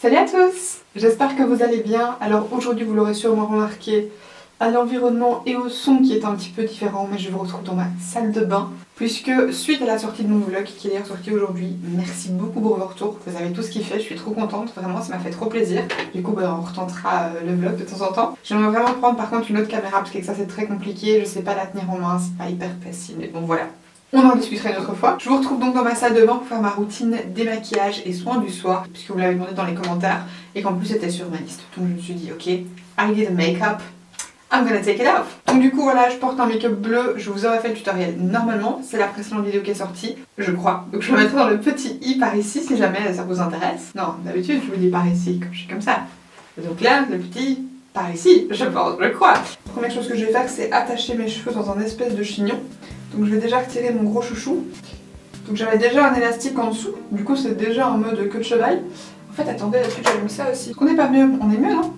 Salut à tous! J'espère que vous allez bien. Alors aujourd'hui vous l'aurez sûrement remarqué à l'environnement et au son qui est un petit peu différent, mais je vous retrouve dans ma salle de bain puisque suite à la sortie de mon vlog qui est d'ailleurs sorti aujourd'hui, merci beaucoup pour vos retours, vous avez tous kiffé, je suis trop contente, vraiment ça m'a fait trop plaisir. Du coup on retentera le vlog de temps en temps. J'aimerais vraiment prendre par contre une autre caméra parce que ça c'est très compliqué, je sais pas la tenir en main, c'est pas hyper facile, mais bon voilà. On en discutera une autre fois. Je vous retrouve donc dans ma salle de bain pour faire ma routine démaquillage et soins du soir, puisque vous l'avez demandé dans les commentaires, et qu'en plus c'était sur ma liste. Donc je me suis dit, ok, I need a make-up, I'm gonna take it off. Donc du coup voilà, je porte un make-up bleu, je vous aurais fait le tutoriel normalement, c'est la précédente vidéo qui est sortie, je crois. Donc je le mettrai dans le petit i par ici si jamais ça vous intéresse. Non, d'habitude je vous dis par ici, quand je suis comme ça. Et donc là, le petit i par ici, je pense, je crois. La première chose que je vais faire, c'est attacher mes cheveux dans un espèce de chignon. Donc je vais déjà retirer mon gros chouchou. Donc j'avais déjà un élastique en dessous, du coup c'est déjà en mode queue de cheval. En fait attendez, est-ce que j'allume ça aussi? Est-ce qu'on n'est pas mieux? On est mieux non?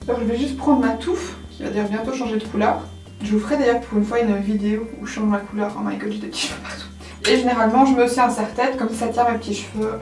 Alors je vais juste prendre ma touffe, qui va d'ailleurs bientôt changer de couleur. Je vous ferai d'ailleurs pour une fois une vidéo où je change ma couleur. Oh my god, j'ai des petits cheveux partout. Et généralement je mets aussi un serre-tête, comme ça tient mes petits cheveux.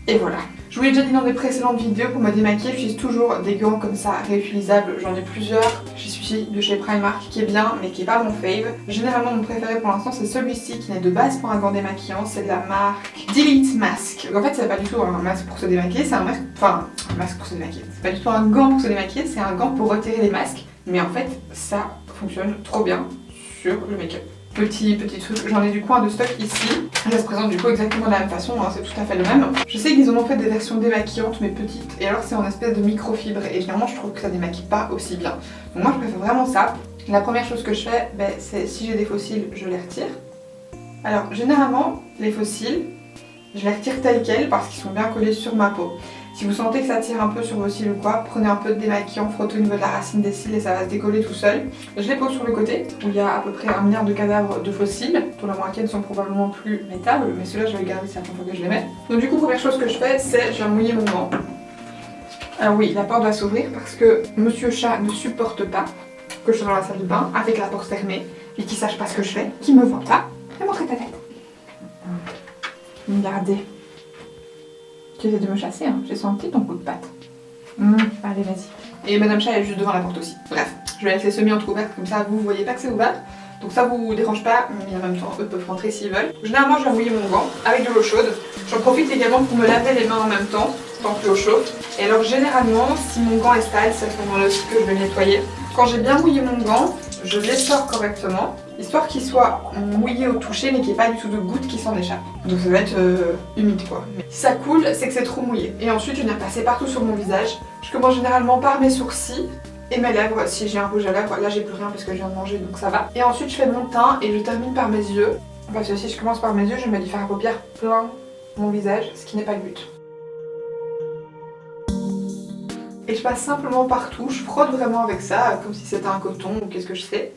Et voilà. Je vous l'ai déjà dit dans des précédentes vidéos, pour me démaquiller, j'utilise toujours des gants comme ça, réutilisables. J'en ai plusieurs. J'y suis de chez Primark qui est bien, mais qui est pas mon fave. Généralement, mon préféré pour l'instant, c'est celui-ci, qui n'est de base pas un gant démaquillant. C'est de la marque Delete Mask. Donc en fait, c'est pas du tout un masque pour se démaquiller, c'est un masque... Enfin, un masque pour se démaquiller. C'est pas du tout un gant pour se démaquiller, c'est un gant pour retirer les masques. Mais en fait, ça fonctionne trop bien sur le make-up. Petit truc, j'en ai du coup un de stock ici. Ça se présente du coup exactement de la même façon, hein, c'est tout à fait le même. Je sais qu'ils en ont fait des versions démaquillantes mais petites, et alors c'est en espèce de microfibre, et généralement je trouve que ça démaquille pas aussi bien. Donc moi je préfère vraiment ça. La première chose que je fais, c'est si j'ai des faux cils, je les retire. Alors généralement, les faux cils, je les retire tels quels parce qu'ils sont bien collés sur ma peau. Si vous sentez que ça tire un peu sur vos cils ou quoi, prenez un peu de démaquillant, frottez au niveau de la racine des cils et ça va se décoller tout seul. Je les pose sur le côté, où il y a à peu près 1 milliard de cadavres de faux cils, dont la moitié sont probablement plus mettables, mais ceux-là je vais les garder certaines fois que je les mets. Donc du coup, première chose que je fais, c'est je viens mouiller mon gant. Alors oui, la porte va s'ouvrir parce que Monsieur Chat ne supporte pas que je sois dans la salle de bain avec la porte fermée et qu'il sache pas ce que je fais, qu'il me voit pas. Fais montrer ta tête. Regardez. Tu essaies de me chasser, hein. J'ai senti ton coup de patte. Allez, vas-y. Et Madame Chat est juste devant la porte aussi. Bref, je vais laisser semi-entrouverte, comme ça vous voyez pas que c'est ouvert. Donc ça vous dérange pas, mais en même temps eux peuvent rentrer s'ils veulent. Généralement je vais mouiller mon gant avec de l'eau chaude. J'en profite également pour me laver les mains en même temps, tant que l'eau chauffe. Et alors généralement, si mon gant est sale, c'est à ce moment-là aussi que je vais le nettoyer. Quand j'ai bien mouillé mon gant, je l'essore correctement, histoire qu'il soit mouillé au toucher mais qu'il n'y ait pas du tout de gouttes qui s'en échappent. Donc ça va être humide quoi. Mais si ça coule, c'est que c'est trop mouillé. Et ensuite je viens passer partout sur mon visage. Je commence généralement par mes sourcils et mes lèvres. Si j'ai un rouge à lèvres, là j'ai plus rien parce que je viens de manger donc ça va. Et ensuite je fais mon teint et je termine par mes yeux. Parce que si je commence par mes yeux, je vais me faire à paupières plein mon visage, ce qui n'est pas le but. Et je passe simplement partout, je frotte vraiment avec ça, comme si c'était un coton ou qu'est-ce que je sais.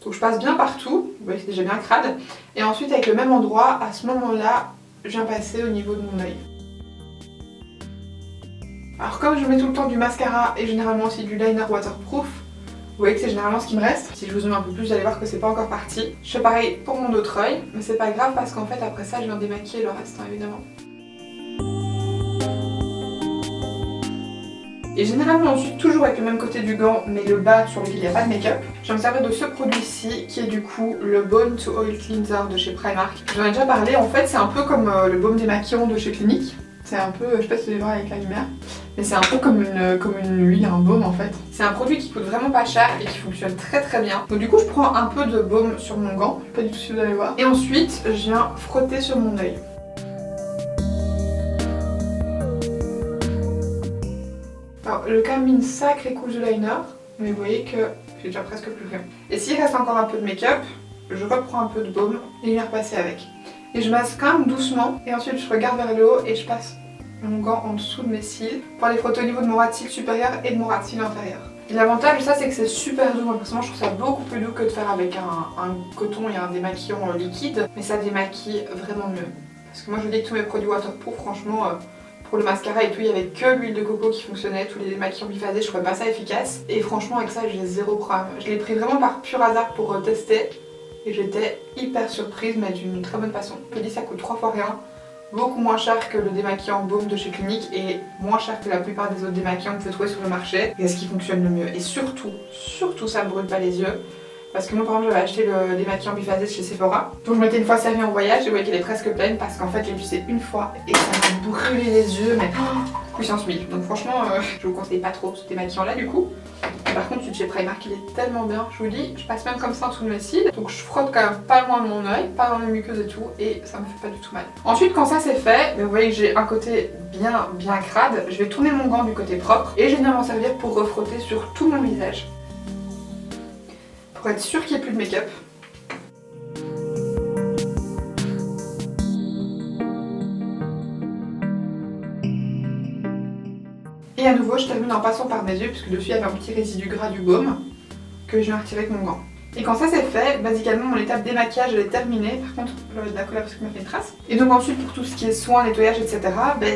Donc je passe bien partout, vous voyez c'est déjà bien crade. Et ensuite avec le même endroit, à ce moment-là, je viens passer au niveau de mon œil. Alors comme je mets tout le temps du mascara et généralement aussi du liner waterproof, vous voyez que c'est généralement ce qui me reste. Si je vous zoome un peu plus, vous allez voir que c'est pas encore parti. Je fais pareil pour mon autre œil, mais c'est pas grave parce qu'en fait après ça je viens démaquiller le reste hein, évidemment. Et généralement ensuite, toujours avec le même côté du gant, mais le bas sur lequel il n'y a pas de make-up, je vais me servir de ce produit-ci, qui est du coup le Bone to Oil Cleanser de chez Primark. J'en ai déjà parlé, en fait c'est un peu comme le baume démaquillant de chez Clinique. C'est un peu, je sais pas si vous allez voir avec la lumière, mais c'est un peu comme une huile, un baume en fait. C'est un produit qui coûte vraiment pas cher et qui fonctionne très très bien. Donc du coup je prends un peu de baume sur mon gant, je sais pas du tout si vous allez voir. Et ensuite je viens frotter sur mon œil. Alors, je quand même mis une sacrée couche de liner, mais vous voyez que j'ai déjà presque plus rien. Et s'il reste encore un peu de make-up, je reprends un peu de baume et je viens repasser avec. Et je masse quand même doucement, et ensuite je regarde vers le haut et je passe mon gant en dessous de mes cils pour aller frotter au niveau de mon ras de cils supérieur et de mon ras de cils inférieur. Et l'avantage de ça c'est que c'est super doux, moi personnellement je trouve ça beaucoup plus doux que de faire avec un coton et un démaquillant liquide, mais ça démaquille vraiment mieux. Parce que moi je vous dis que tous mes produits waterproof, franchement, pour le mascara et tout, il n'y avait que l'huile de coco qui fonctionnait, tous les démaquillants biphasés, je trouvais pas ça efficace. Et franchement avec ça j'ai zéro problème. Je l'ai pris vraiment par pur hasard pour tester et j'étais hyper surprise mais d'une très bonne façon. Je me dis ça coûte 3 fois rien. beaucoup moins cher que le démaquillant baume de chez Clinique et moins cher que la plupart des autres démaquillants que vous pouvez trouver sur le marché. Et ce qui fonctionne le mieux. Et surtout, ça me brûle pas les yeux. Parce que moi par exemple j'avais acheté le démaquillant biphasé chez Sephora. Donc je m'étais une fois servi en voyage et vous voyez qu'elle est presque pleine parce qu'en fait j'ai utilisé une fois et ça m'a brûlé les yeux mais puissance 1000. Donc franchement je vous conseille pas trop ce démaquillant là du coup. Par contre celui de chez Primark il est tellement bien, je vous dis, je passe même comme ça en dessous de mes cils. Donc je frotte quand même pas loin de mon oeil, pas dans les muqueuses et tout et ça me fait pas du tout mal. Ensuite quand ça c'est fait, vous voyez que j'ai un côté bien crade, je vais tourner mon gant du côté propre et je vais venir m'en servir pour refrotter sur tout mon visage. Pour être sûr qu'il n'y ait plus de make-up. Et à nouveau, je termine en passant par mes yeux, puisque dessus il y avait un petit résidu gras du baume que je vais retirer avec mon gant. Et quand ça c'est fait, basiquement mon étape démaquillage elle est terminée. Par contre, je vais mettre de la colle parce qu'il m'a fait une trace. Et donc ensuite pour tout ce qui est soins, nettoyage, etc.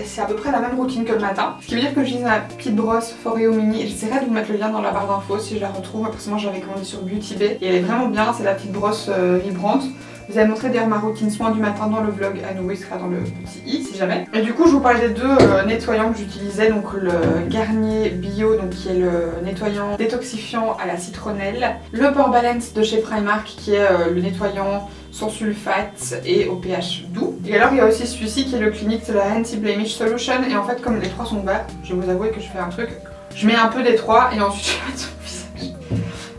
C'est à peu près la même routine que le matin. Ce qui veut dire que j'utilise ma petite brosse Foreo Mini. J'essaierai de vous mettre le lien dans la barre d'infos si je la retrouve. Moi personnellement j'avais commandé sur Beauty Bay et elle est vraiment bien. C'est la petite brosse vibrante. Vous avez montré d'ailleurs ma routine soin du matin dans le vlog, à nouveau il sera dans le petit i si jamais. Et du coup je vous parlais des deux nettoyants que j'utilisais, donc le Garnier Bio, donc qui est le nettoyant détoxifiant à la citronnelle, le Pore Balance de chez Primark qui est le nettoyant sans sulfate et au pH doux. Et alors il y a aussi celui-ci qui est le Clinique, c'est la Anti-Blemish Solution, et en fait comme les trois sont ouverts, je vais vous avouer que je fais un truc, je mets un peu des trois et ensuite je mets sur le visage.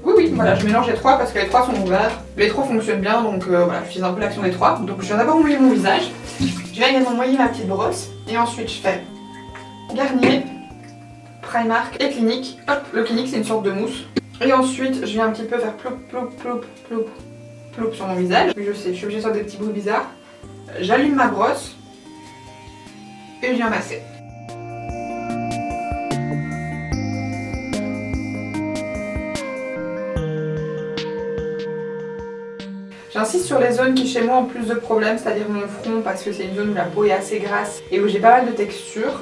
Oui, voilà, je mélange les trois parce que les trois sont ouverts. Les trois fonctionnent bien, donc voilà, j'utilise un peu l'action des trois. Donc je viens d'abord mouiller mon visage. Je viens également mouiller ma petite brosse. Et ensuite je fais Garnier, Primark et Clinique. Hop, le Clinique c'est une sorte de mousse. Et ensuite je viens un petit peu faire ploup, ploup, ploup, ploup, ploup sur mon visage. Oui, je sais, je suis obligée de faire des petits bruits bizarres. J'allume ma brosse et je viens masser. J'insiste sur les zones qui chez moi ont plus de problèmes, c'est-à-dire mon front parce que c'est une zone où la peau est assez grasse et où j'ai pas mal de texture.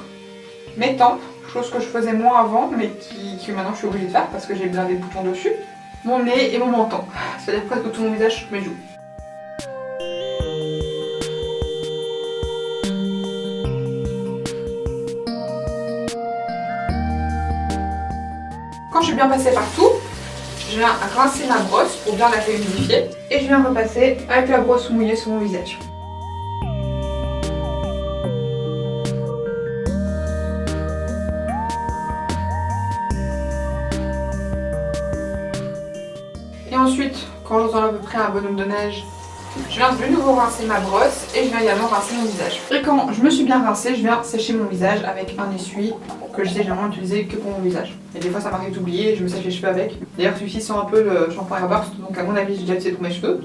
Mes tempes, chose que je faisais moins avant mais que maintenant je suis obligée de faire parce que j'ai plein des boutons dessus. Mon nez et mon menton, c'est-à-dire presque tout mon visage, mes joues. Quand je suis bien passée partout, je viens rincer ma brosse pour bien la réhumidifier et je viens repasser avec la brosse mouillée sur mon visage. Et ensuite, quand j'entends à peu près un bonhomme de neige, je viens de nouveau rincer ma brosse et je viens également rincer mon visage. Et quand je me suis bien rincée, je viens sécher mon visage avec un essuie que je sais généralement utiliser que pour mon visage. Et des fois ça m'arrive d'oublier et je me sèche les cheveux avec. D'ailleurs celui-ci sent un peu le shampoing Airburst, donc à mon avis j'ai déjà utilisé pour mes cheveux.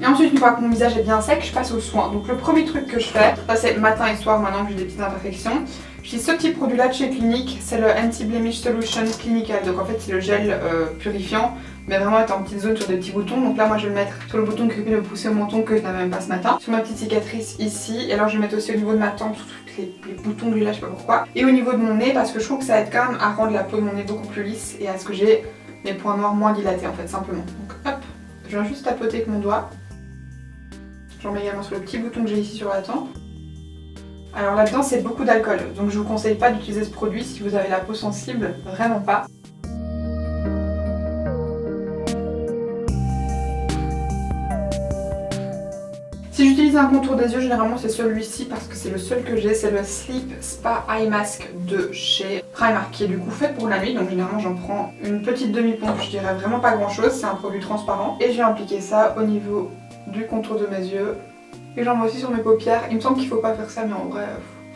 Et ensuite, une fois que mon visage est bien sec, je passe aux soins. Donc le premier truc que je fais, ça c'est matin et soir maintenant que j'ai des petites imperfections. J'utilise ce petit produit là de chez Clinique, c'est le Anti-Blemish Solution Clinical. Donc en fait c'est le gel purifiant, mais vraiment être en petite zone sur des petits boutons. Donc là moi je vais le mettre sur le bouton qui occupe de pousser au menton que je n'avais même pas ce matin. Sur ma petite cicatrice ici, et alors je vais mettre aussi au niveau de ma tempe, sur tous les boutons de là, je sais pas pourquoi. Et au niveau de mon nez, parce que je trouve que ça aide quand même à rendre la peau de mon nez beaucoup plus lisse et à ce que j'ai mes points noirs moins dilatés en fait, simplement. Donc hop, je viens juste tapoter avec mon doigt. J'en mets également sur le petit bouton que j'ai ici sur la tempe. Alors là-dedans c'est beaucoup d'alcool, donc je vous conseille pas d'utiliser ce produit si vous avez la peau sensible, vraiment pas. Si j'utilise un contour des yeux, généralement c'est celui-ci parce que c'est le seul que j'ai, c'est le Sleep Spa Eye Mask de chez Primark qui est du coup fait pour la nuit, donc généralement j'en prends une petite demi-pompe, je dirais vraiment pas grand chose, c'est un produit transparent. Et je vais appliquer ça au niveau du contour de mes yeux et j'en mets aussi sur mes paupières. Il me semble qu'il faut pas faire ça mais en vrai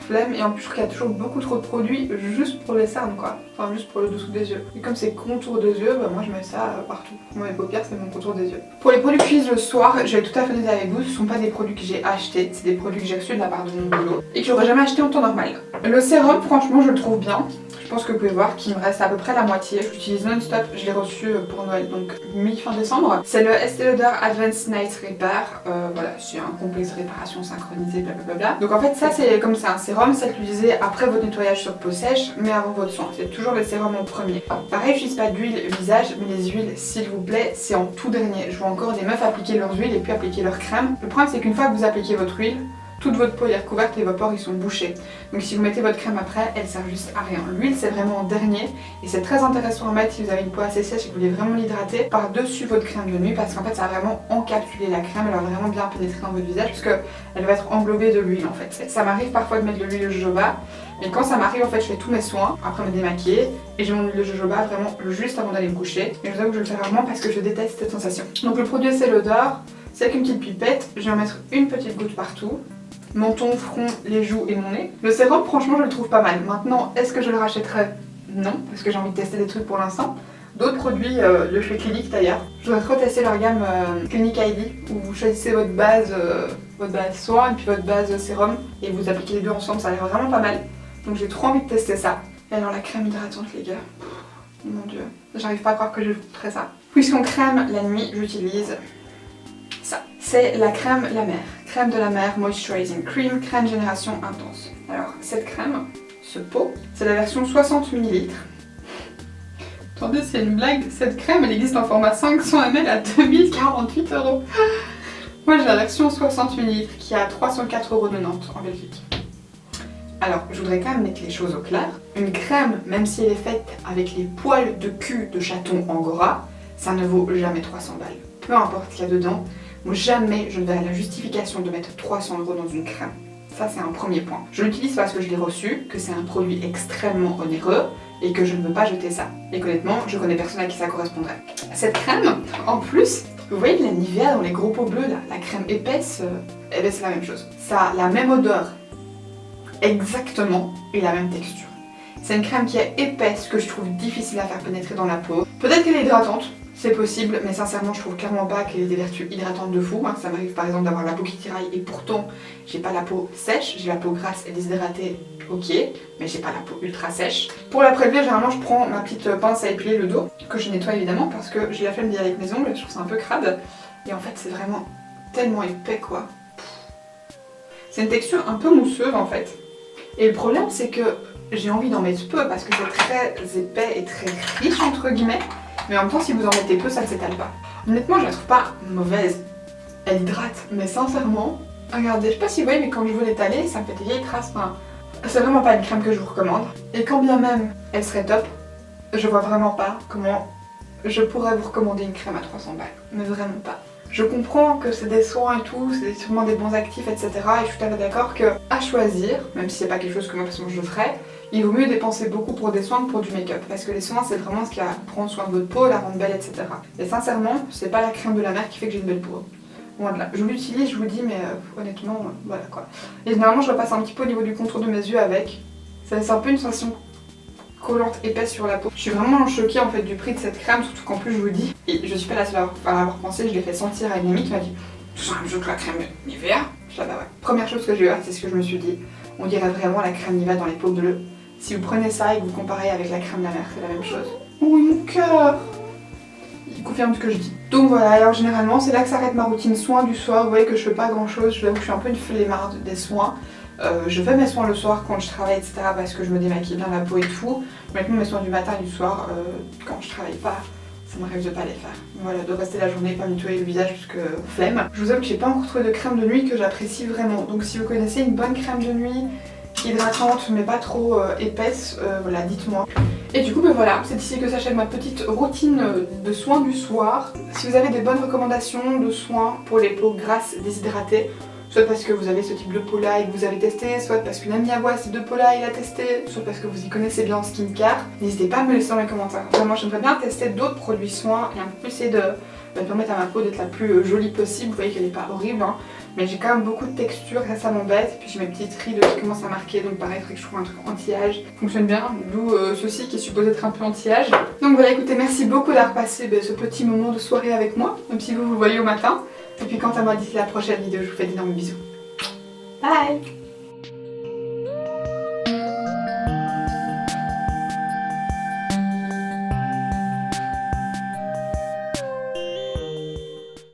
flemme, et en plus je trouve qu'il y a toujours beaucoup trop de produits juste pour les cernes quoi, enfin juste pour le dessous des yeux. Et comme c'est contour des yeux, bah moi je mets ça partout. Moi mes paupières c'est mon contour des yeux. Pour les produits que j'utilise le soir, je vais être tout à fait honnête avec vous, ce sont pas des produits que j'ai achetés, c'est des produits que j'ai reçus de la part de mon boulot et que j'aurais jamais acheté en temps normal. Le sérum franchement je le trouve bien. Je Je pense que vous pouvez voir qu'il me reste à peu près la moitié. Je l'utilise non-stop, je l'ai reçu pour Noël, donc mi-fin décembre. C'est le Estée Lauder Advanced Night Repair. Voilà, c'est un complexe de réparation synchronisé, blablabla. Donc en fait ça c'est comme c'est un sérum, c'est utilisé après votre nettoyage sur peau sèche, mais avant votre soin. C'est toujours le sérum en premier. Pareil, j'utilise pas d'huile visage, mais les huiles, s'il vous plaît, c'est en tout dernier. Je vois encore des meufs appliquer leurs huiles et puis appliquer leur crème. Le problème c'est qu'une fois que vous appliquez votre huile, toute votre peau est recouverte, les vapeurs ils sont bouchés. Donc si vous mettez votre crème après, elle sert juste à rien. L'huile c'est vraiment en dernier et c'est très intéressant à mettre si vous avez une peau assez sèche et que vous voulez vraiment l'hydrater par-dessus votre crème de nuit parce qu'en fait ça va vraiment encapsuler la crème, elle va vraiment bien pénétrer dans votre visage parce qu'elle va être englobée de l'huile en fait. Ça m'arrive parfois de mettre de l'huile de jojoba, mais quand ça m'arrive en fait je fais tous mes soins, après me démaquiller et j'ai mon huile de jojoba vraiment juste avant d'aller me coucher. Et je vous avoue que je le fais rarement parce que je déteste cette sensation. Donc le produit Estée Lauder, c'est avec une petite pipette, je vais en mettre une petite goutte partout. Menton, front, les joues et mon nez. Le sérum, franchement, je le trouve pas mal. Maintenant, est-ce que je le rachèterais? Non, parce que j'ai envie de tester des trucs pour l'instant. D'autres produits, de chez Clinique d'ailleurs. Je voudrais trop tester leur gamme Clinique ID, où vous choisissez votre base soin et puis votre base sérum, et vous appliquez les deux ensemble, ça a l'air vraiment pas mal. Donc j'ai trop envie de tester ça. Et alors la crème hydratante, les gars. Mon dieu, j'arrive pas à croire que je ferais ça. Puisqu'on crème la nuit, j'utilise ça. C'est la crème La Mer. Crème de la mer Moisturizing Cream, crème génération intense. Alors cette crème, ce pot, c'est la version 60 ml. Attendez, c'est une blague, cette crème elle existe en format 500 ml à 2048 €. Moi j'ai la version 60 ml qui est à 304,90 € en Belgique. Alors je voudrais quand même mettre les choses au clair. Une crème, même si elle est faite avec les poils de cul de chaton Angora, ça ne vaut jamais 300 balles. Peu importe ce qu'il y a dedans. Jamais je ne verrai la justification de mettre 300 € dans une crème. Ça c'est un premier point. Je l'utilise parce que je l'ai reçu, que c'est un produit extrêmement onéreux et que je ne veux pas jeter ça. Et qu'honnêtement, je connais personne à qui ça correspondrait. Cette crème, en plus, vous voyez la Nivea dans les gros pots bleus là, la crème épaisse, eh ben c'est la même chose. Ça a la même odeur, exactement, et la même texture. C'est une crème qui est épaisse, que je trouve difficile à faire pénétrer dans la peau. Peut-être qu'elle est hydratante. C'est possible, mais sincèrement je trouve clairement pas qu'elle ait des vertus hydratantes de fou. Ça m'arrive par exemple d'avoir la peau qui tiraille et pourtant j'ai pas la peau sèche, j'ai la peau grasse et déshydratée, ok, mais j'ai pas la peau ultra sèche. Pour la prélever, généralement je prends ma petite pince à épiler le dos, que je nettoie évidemment parce que j'ai la flemme d'y aller avec mes ongles, je trouve ça un peu crade. Et en fait c'est vraiment tellement épais quoi. C'est une texture un peu mousseuse en fait. Et le problème c'est que j'ai envie d'en mettre peu parce que c'est très épais et très riche entre guillemets. Mais en même temps, si vous en mettez peu, ça ne s'étale pas. Honnêtement, je la trouve pas mauvaise. Elle hydrate, mais sincèrement, regardez, je sais pas si vous voyez, mais quand je veux l'étaler, ça me fait des vieilles traces. Enfin, c'est vraiment pas une crème que je vous recommande. Et quand bien même elle serait top, je vois vraiment pas comment je pourrais vous recommander une crème à 300 balles. Mais vraiment pas. Je comprends que c'est des soins et tout, c'est sûrement des bons actifs, etc. Et je suis tout à fait d'accord que, à choisir, même si c'est pas quelque chose que moi personnellement je le ferais, il vaut mieux dépenser beaucoup pour des soins que pour du make-up. Parce que les soins, c'est vraiment ce qui va prendre soin de votre peau, la rendre belle, etc. Et sincèrement, c'est pas la crème de la mer qui fait que j'ai une belle peau. Loin de là. Je l'utilise, je vous dis, mais honnêtement, voilà quoi. Et généralement, je repasse un petit peu au niveau du contour de mes yeux avec. Ça laisse un peu une sensation collante épaisse sur la peau. Je suis vraiment choquée en fait du prix de cette crème, surtout qu'en plus je vous dis, et je suis pas la seule à avoir pensé, je l'ai fait sentir à une amie qui m'a dit c'est la même chose que la crème Nivea. Je dis bah ouais. Première chose que j'ai eu, c'est ce que je me suis dit, on dirait vraiment la crème Nivea dans les peaux bleues. Si vous prenez ça et que vous comparez avec la crème de la mer, c'est la même chose. Oui mon cœur, il confirme ce que je dis. Donc voilà, alors généralement c'est là que s'arrête ma routine soin du soir. Vous voyez que je fais pas grand chose, je vous avoue que je suis un peu une flemmarde des soins. Je fais mes soins le soir quand je travaille, etc. parce que je me démaquille bien la peau et tout. Maintenant mes soins du matin et du soir, quand je travaille pas, ça m'arrive de pas les faire. Voilà, de rester la journée, pas me nettoyer le visage parce que flemme. Je vous avoue que j'ai pas encore trouvé de crème de nuit que j'apprécie vraiment. Donc si vous connaissez une bonne crème de nuit, hydratante mais pas trop épaisse, voilà, dites-moi. Et du coup voilà, c'est ici que s'achève ma petite routine de soins du soir. Si vous avez des bonnes recommandations de soins pour les peaux grasses déshydratées, soit parce que vous avez ce type de peau là et que vous avez testé, soit parce qu'une amie à vous a ce type de peau là et l'a testé, soit parce que vous y connaissez bien en skincare, n'hésitez pas à me le laisser dans les commentaires. Vraiment, j'aimerais bien tester d'autres produits soins et un peu plus essayer de permettre à ma peau d'être la plus jolie possible. Vous voyez qu'elle n'est pas horrible, hein, mais j'ai quand même beaucoup de texture et ça m'embête. Et puis j'ai mes petites rides qui commencent à marquer, donc pareil, il faudrait que je trouve un truc anti-âge. Fonctionne bien, d'où ceci qui est supposé être un peu anti-âge. Donc voilà, écoutez, merci beaucoup d'avoir passé ce petit moment de soirée avec moi, même si vous le voyez au matin. Et puis quant à moi, d'ici la prochaine vidéo, je vous fais d'énormes bisous. Bye!